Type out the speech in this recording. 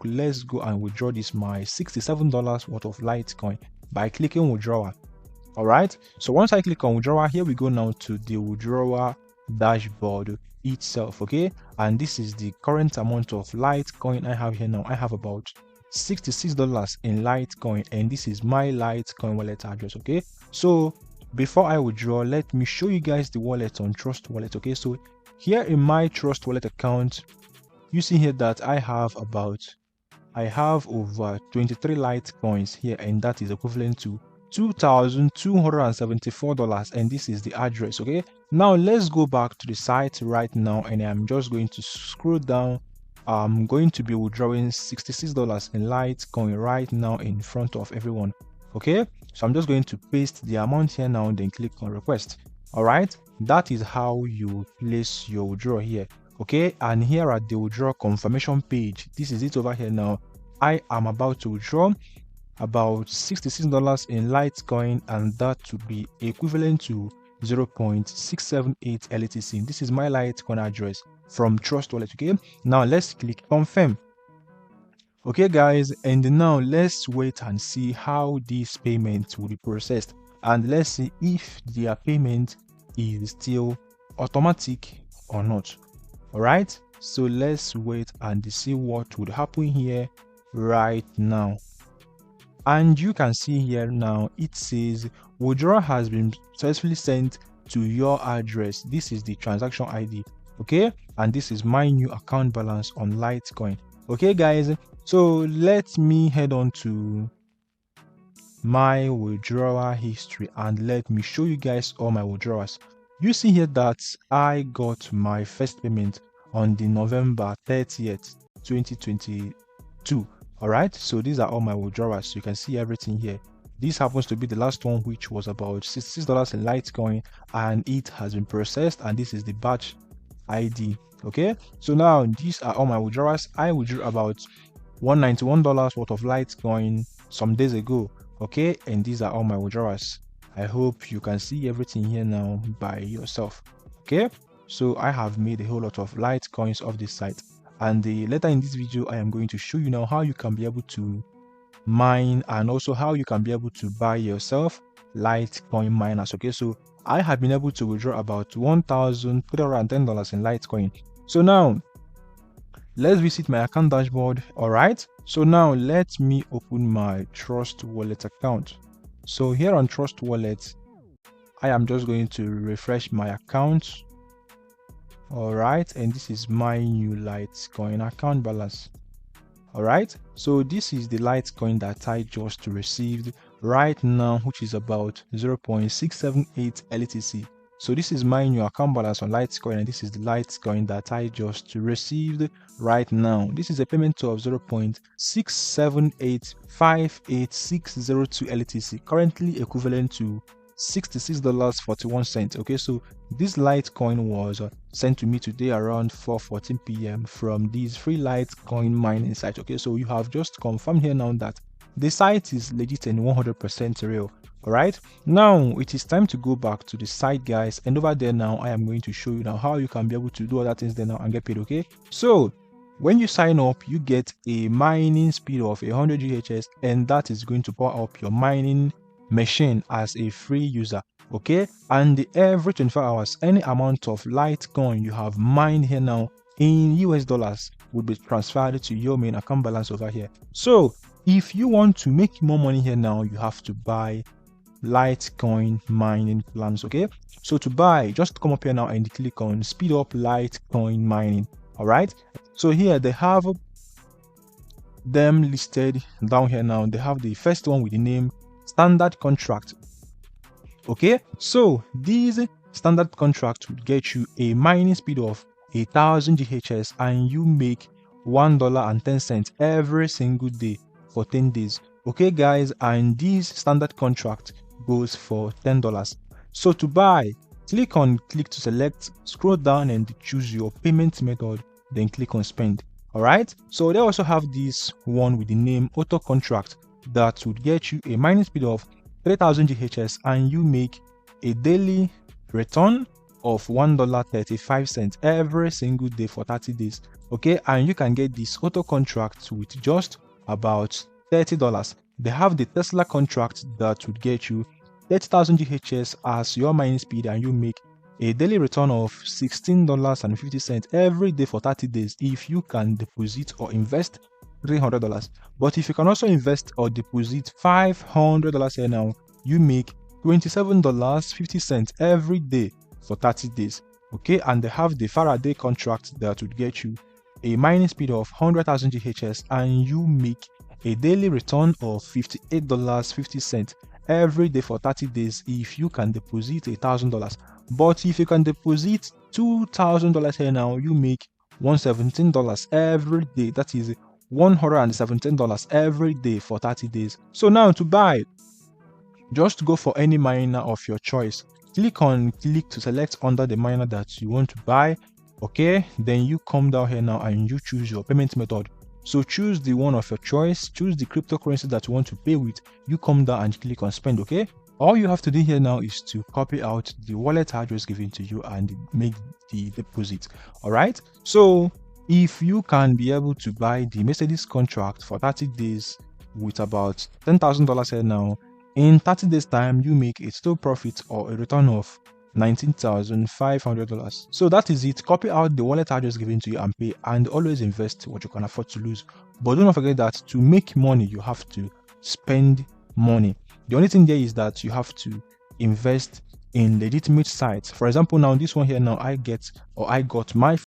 let's go and withdraw this my $67 worth of Litecoin by clicking withdrawal. All right, so once I click on withdrawal, here we go now to the withdrawal dashboard itself. Okay, and this is the current amount of Litecoin I have here now. I have about $66 in Litecoin, and this is my Litecoin wallet address. Okay, so before I withdraw, let me show you guys the wallet on Trust Wallet. Okay, so here in my Trust Wallet account, you see here that I have over 23 Litecoins here, and that is equivalent to $2,274, and this is the address. Okay, now let's go back to the site right now, and I'm just going to scroll down. I'm going to be withdrawing $66 in Litecoin right now in front of everyone. Okay, so I'm just going to paste the amount here now, then click on request. All right, that is how you place your withdrawal here. Okay, and here at the withdrawal confirmation page, this is it over here now. I am about to withdraw about $66 in Litecoin, and that would be equivalent to 0.678 LTC. This is my Litecoin address from Trust Wallet. Okay, now let's click confirm. Okay guys, and now let's wait and see how this payment will be processed, and let's see if their payment is still automatic or not. All right, so let's wait and see what would happen here right now. And you can see here now it says withdrawal has been successfully sent to your address. This is the transaction ID. Okay, and this is my new account balance on Litecoin. Okay guys, so let me head on to my withdrawal history and let me show you guys all my withdrawals. You see here that I got my first payment on the November 30th 2022. All right, so these are all my withdrawals. You can see everything here. This happens to be the last one, which was about $66 in Litecoin, and it has been processed, and this is the batch ID. Okay, so now these are all my withdrawals. I withdrew about $191 worth of Litecoin some days ago. Okay, and these are all my withdrawals. I hope you can see everything here now by yourself. Okay, so I have made a whole lot of Litecoins off this site, and later in this video I am going to show you now how you can be able to mine, and also how you can be able to buy yourself Litecoin miners. Okay, so I have been able to withdraw about $1,310 in Litecoin. So now let's visit my account dashboard. All right, so now let me open my Trust Wallet account. So here on Trust Wallet, I am just going to refresh my account. All right, and this is my new Litecoin account balance. All right, so this is the Litecoin that I just received right now, which is about 0.678 LTC. So this is my new account balance on Litecoin, and this is the Litecoin that I just received right now. This is a payment of 0.678588602 LTC, currently equivalent to $66.41. Okay, so this Litecoin was sent to me today around 4:14 p.m. from these free Litecoin mining site. Okay, so you have just confirmed here now that the site is legit and 100% real. All right, now it is time to go back to the site, guys, and over there now I am going to show you now how you can be able to do other things there now and get paid. Okay, so when you sign up, you get a mining speed of 100 GHz, and that is going to power up your mining machine as a free user. Okay, and every 24 hours, any amount of Litecoin you have mined here now in US dollars will be transferred to your main account balance over here. So if you want to make more money here now, you have to buy Litecoin mining plans. Okay, so to buy, just come up here now and click on speed up Litecoin mining. All right, so here they have them listed down here now. They have the first one with the name standard contract. Okay, so these standard contract will get you a mining speed of 1000 GHz, and you make $1.10 every single day for 10 days. Okay guys, and this standard contract goes for $10. So to buy, click to select, scroll down and choose your payment method, then click on spend. All right, so they also have this one with the name auto contract that would get you a mining speed of 3000 GHz, and you make a daily return of $1.35 every single day for 30 days. Okay, and you can get this auto contract with just about $30. They have the Tesla contract that would get you 30,000 GHz as your mining speed, and you make a daily return of $16.50 every day for 30 days if you can deposit or invest $300. But if you can also invest or deposit $500 here now, you make $27.50 every day for 30 days. Okay, and they have the Faraday contract that would get you a mining speed of 100,000 GHz, and you make a daily return of $58.50 every day for 30 days if you can deposit $1,000. But if you can deposit $2,000 here now, you make $117 every day. That is $117 every day for 30 days. So now to buy, just go for any miner of your choice. Click to select under the miner that you want to buy. Okay, then you come down here now and you choose your payment method. So choose the one of your choice, choose the cryptocurrency that you want to pay with. You come down and click on spend. Okay, all you have to do here now is to copy out the wallet address given to you and make the deposit. All right, so if you can be able to buy the Mercedes contract for 30 days with about $10,000 here now, in 30 days time you make a total profit or a return of $19,500. So that is it. Copy out the wallet address given to you and pay, and always invest what you can afford to lose. But do not forget that to make money you have to spend money. The only thing there is that you have to invest in legitimate sites. For example, now this one here now I got my